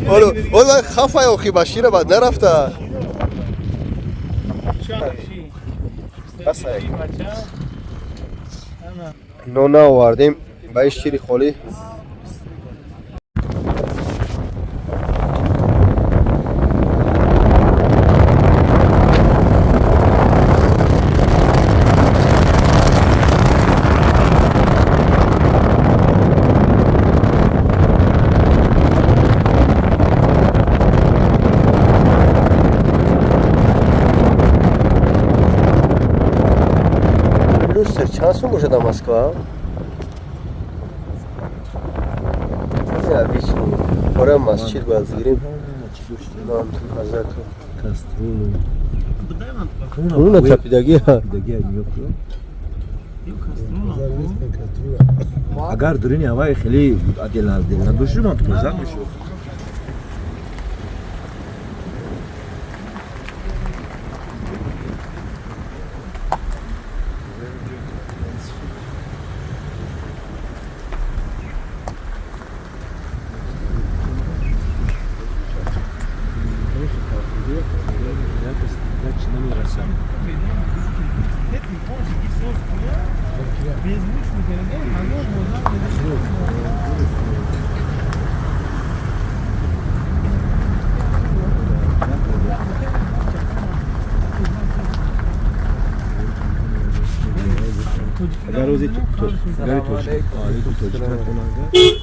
اول خفه یا خی بشیره بعد نرفته بس نونه آوردیم به شیر خالی چند سو باشه در مسکو آره مسجد باید بگیریم اون تپیدگی اگر درین هوای خیلی دل نداشتیم من تو پرزن میشو اگر روزی گری توجیه علیکم توجیه کننده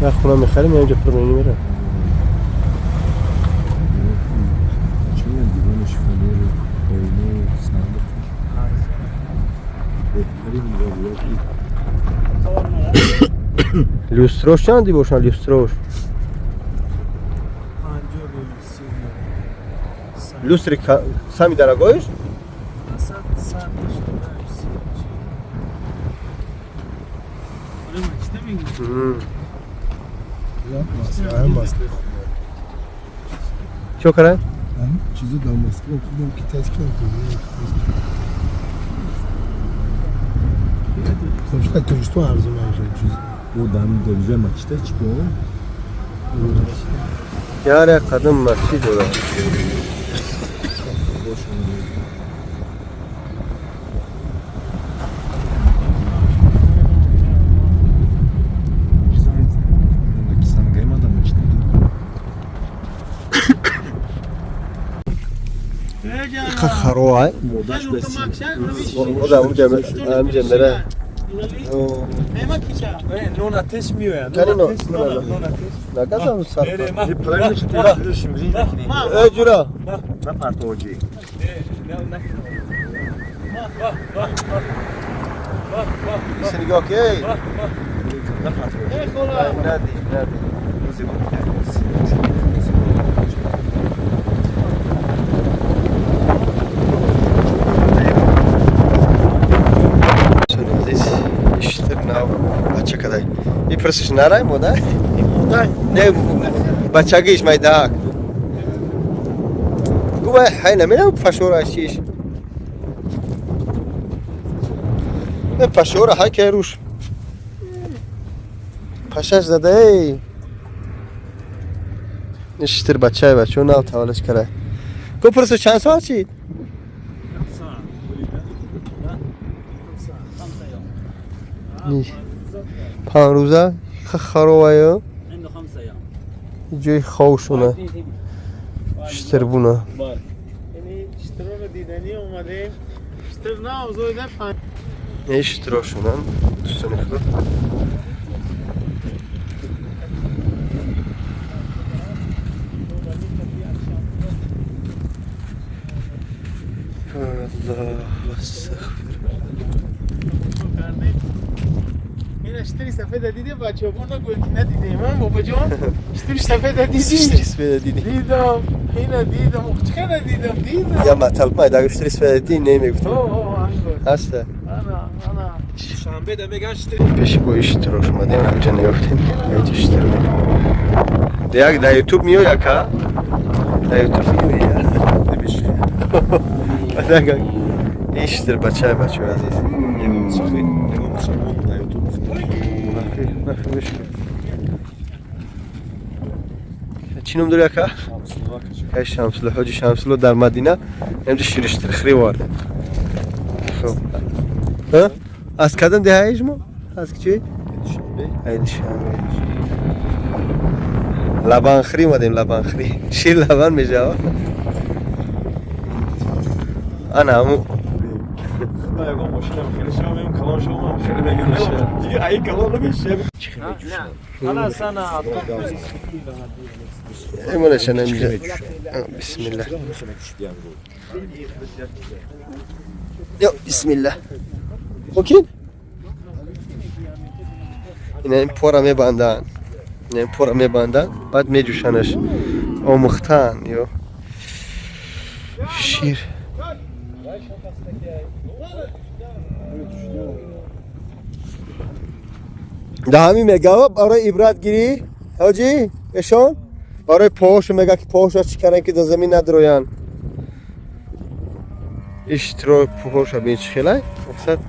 نه خونه میخریم یا اینجا پرمینی میره چون دیوانش فنیر باینه صندوق بهترین موضوعی لوستروش چندی باشن لوستروش لوستری سمی درگاهش چو کرد؟ چیزی دام ماسکه خودم کی تسکین کنم خب شاید توریستو ارزو نمیشه چیز او دام دوزه ماچته چی کنم یاره قدم مسجد داره خروعه موداش بسی خدا هم جمره نون آتش میوه کنی نکردم سر پرایمش تیرش می‌رید ای جورا نه پرتوجی ایسا نگاه که نه پرتوجی ندی بچه کدای این پرسش نرای موده؟ نه بچگیش میدهک گوه های نمینه پشور اشیش پشور های که روش پشش زده ای نشتر بچه نو تولش کرده گو پرسش چند سال چید؟ 5 روزه خروایه جای خوشونه شتربونه شترو دیدنی اومده شتر نه اوزویده این شتروشونن دوستانی خود الله استغفر. این اشتری سفید دیدیم بچه ها نگوید که ندیدیم من بابا جان اشتری سفید دیدیم Štiri didi. دیدم اینو دیدم چه دیدم Ja ma talma da štiri sve didi nemiگفتم. هسته. انا شنبه ده میگن پیش با اشتراک اومدیم اینجا نگفتیم. اینجا اشتراک. دیگه در یوتیوب میو یا که؟ در یوتیوب میو یا. نمیشه دیگه اشتر بچه عزیز. نخی مشکل. چی نام داری یا که؟ شمسلو حاجی شمسلو در مدینه اینجا شیرشتر خری وارد. خب. ها؟ از کدام دهه ما؟ از چی؟ عید شنبه. لبان خری اومدیم لبان خری. شیر لبان میشه. انا همو Ayağım boşuna bakıyor. Şu an benim kalan şu olmam. Şöyle ben görmüşüm. Diye ayı kalanı bir şey. انا سنه ایمونه شنه اینجا. بسم الله. یا بسم الله. اوکی؟ اینا این پورا میبندن. این پورا میبندن. بعد میجوشنش. آموختن یا شیر. ده همین میگه برای عبرت گیری حاجی اشان برای پاهاشو میگه که پاهاشو چی کردن که در زمین ندروین اشتراک پاهاشو بین چی خیلی مقصد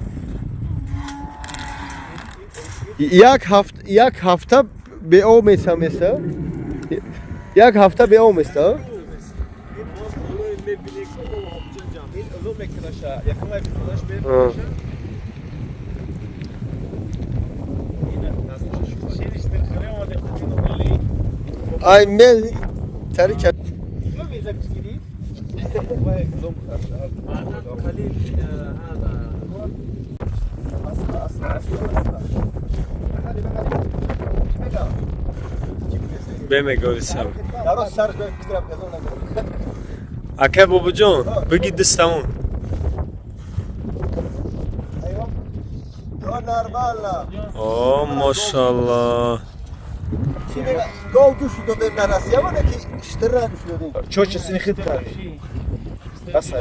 یک هفته به او میسم میسته یک هفته به او میسته Ay mel tarikat. Beme görsem. Aka babacan, bagi distamon. Oh maşallah. Gol düşürdü ben Asya var ki iştira düşürdü. Çoçesini khidkar. Basa.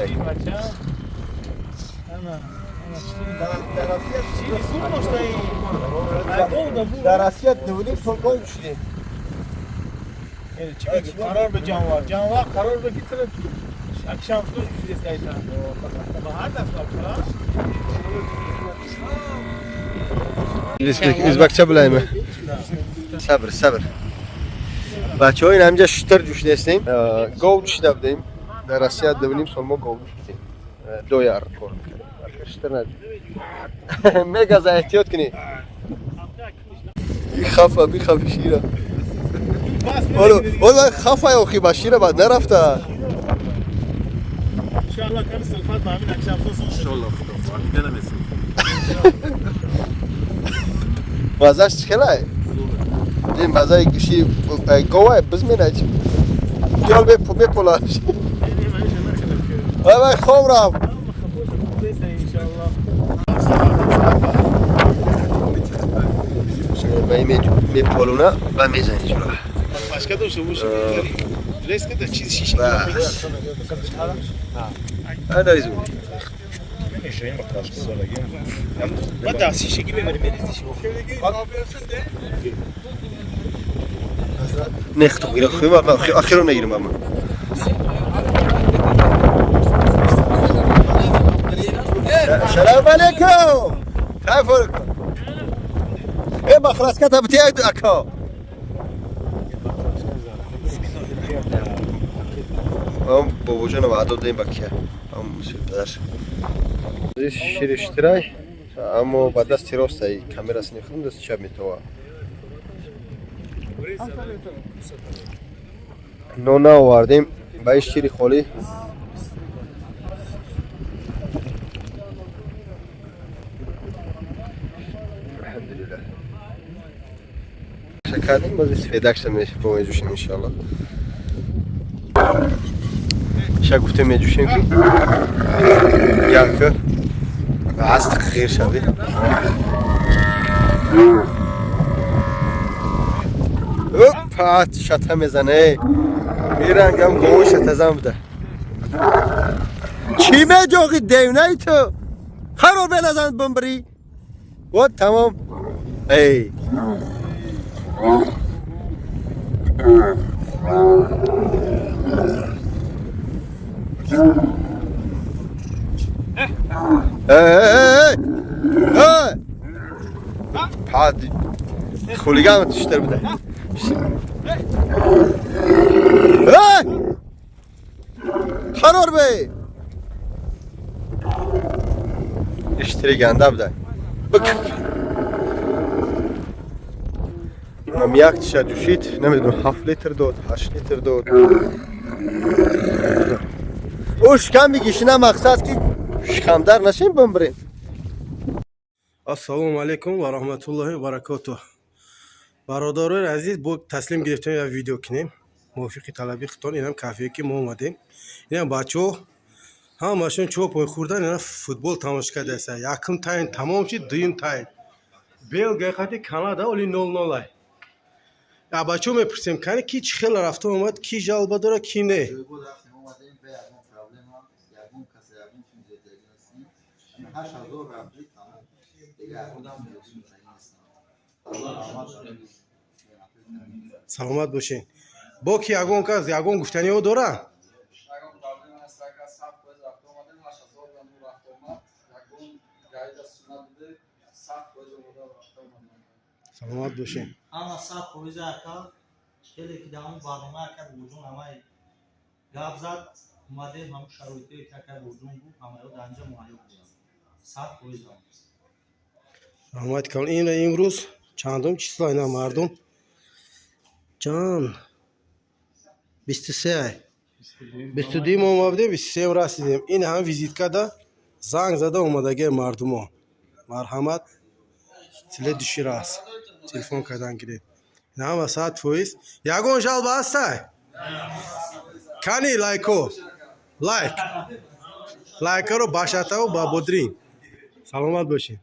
در اسیا دولیم son gol düştü. قرار به جانور جانور قرار به گیتره akşam su düşecek bahar da Üzbekçe bileyim mi? Sabır. بچه های اینجا شتر جوش دستیم گو düştü بدیم در اسیا دولیم son gol düştü. دویار کورم شتر ند. مگه احتیاط کنی. خفه شیره. اولو خفه یا خی بشیره بعد نرفته. İnşallah karı sılfat mamin akşam su İnşallah. Denemesin. مزهش چکلای؟ این مزه گوشی گوه بزمینه چی؟ گیال بپولاش وای خوب رفت به این میپولونه و میزنی جلو Başka da şu bu şey. Reske de çiz şişe. هذا يزول Ben de şişe gibi vermeliyiz işi. نختم إلى خيمة أخيرا نجرم أما السلام عليكم كيف لكم؟ إيه ما خلاص كتبت يا أكا هم بابا جانا وعدو دایم بکیه هم مسئول پدر این شیر اشترای اما با دست راست ای کامرا سنیخون دست چپ میتوه نونا آوردیم با این شیر خالی الحمدلله شکردیم باز استفاده کنیم با اینجوشیم انشالله شگفته میجوشیم که یا که از تغییر شوی پات شته میزنه میرنگم گوش تزم بده چی میجوگی دیونه ای تو خراب بنزن بمبری و تمام ای پاد خولیگان تشتر بده خرار بی اشتری گنده بده بک هم یک تشه جوشید نمیدونم 7 لیتر داد 8 لیتر داد او شکم بگیشینه مقصد که شکم در نشیم بمبریم ассалому алайкум ва раҳматуллоҳи ва баракатуҳ. Бародарои азиз, бо таслим гирифтем як видео кинем. Мувофиқи талаби хитон инам кафее ки мо омадем. Инам бачаҳо ҳамашон чоҳ пой хӯрдан ина футбол тамошо кардаста. Якум тайм тамом шид, дуюм тайм. Белгия хати Канада оли 0-0 ай. Я бачаҳо мепурсем кани ки чӣ хел рафта омад, ки жалба дора, ки не. саломат бошен. Бо ки ягон кас ягон гуфтаниҳо дорад? саломат бошен. Ama saat koyucu akal, şöyle ki devamlı bağlama akal vurduğun ama gabzat madde hamu şartı akal vurduğun bu ama o danca muayyok olur. Saat koyucu. раҳмат кал. ин имрӯз чандум числа ина мардум ҷан 23 ай 22 мо омадем 23 расидем. ин ҳам визиткада занг зада омадагии мардумо марҳамат тиле душира аст телефон кардан гиред ин ҳама 100%. ягон жалба ҳастай кани лайко лайкаро ба шатаву ба бодрин. саломат бошед.